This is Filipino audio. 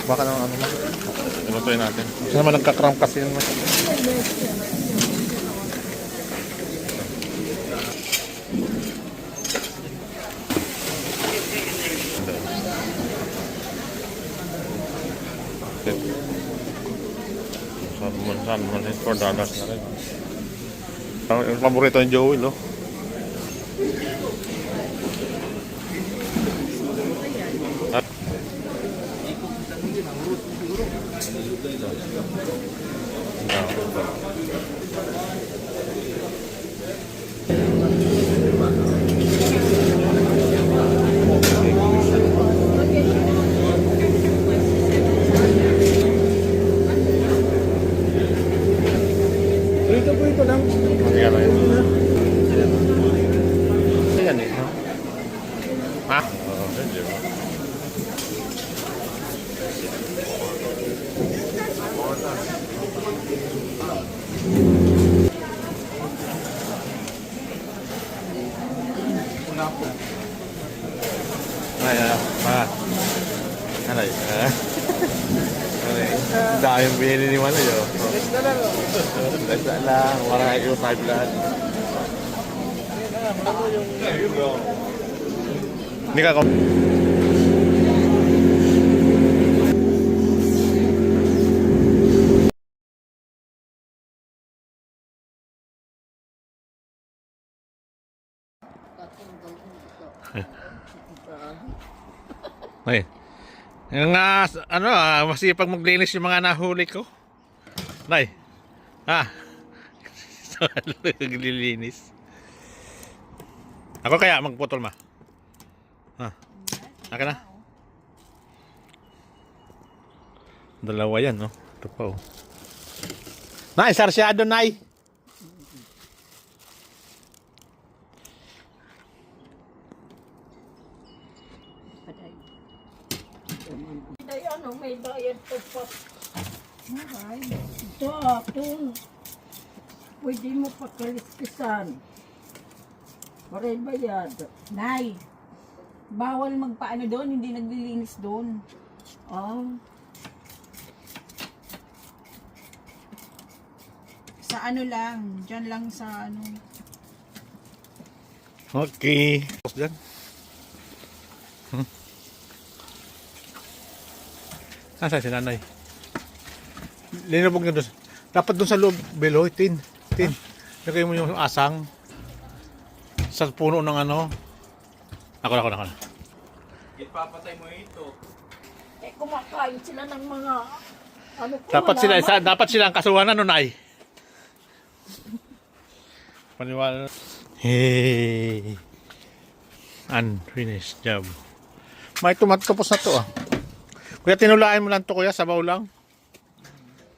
Baka naman ano mo. Ilutuin natin. Kasi naman nagka-cramp kasi yun. Salmon is $4 na rin. Yung paborito ni Joey, no? Ito lang. Ayan na yun. Ayan eh. Ha? Oo, hindi ba? Ay, dahil binili ni Manoy, oh. Basta lang. Basta lang, warang ikaw sa blood. Hindi ka Ay. Yung masipag maglinis yung mga nahuli ko. Nay. Ha. Naglilinis. Ako kaya magputol ma. Ha. Aka na. Dalawa yan, no. Ito pa, oh. Nay, sarsyado, nay. Ay, ano, may bayad po pa. Ay, ito akong pwede mo pakaliskisan. Maray bayad. Nay, bawal magpaano doon, hindi naglilinis doon. Oh, Sa ano lang, dyan lang sa ano. Okay. Tapos dyan. Nasaan si nanay? Linabog niya doon. Dapat doon sa loob, Beloy, tin. Lagay mo yung asang sa puno ng ano. Ako na. Ipapatay mo ito. eh kumakain sila ng mga ano ko. Dapat sila ang kasuhan na nunay. Paniwala. Hey. Unfinished job. May tumatapos na to, ah. Kuya, tinulain mo lang to, kuya, sabaw lang.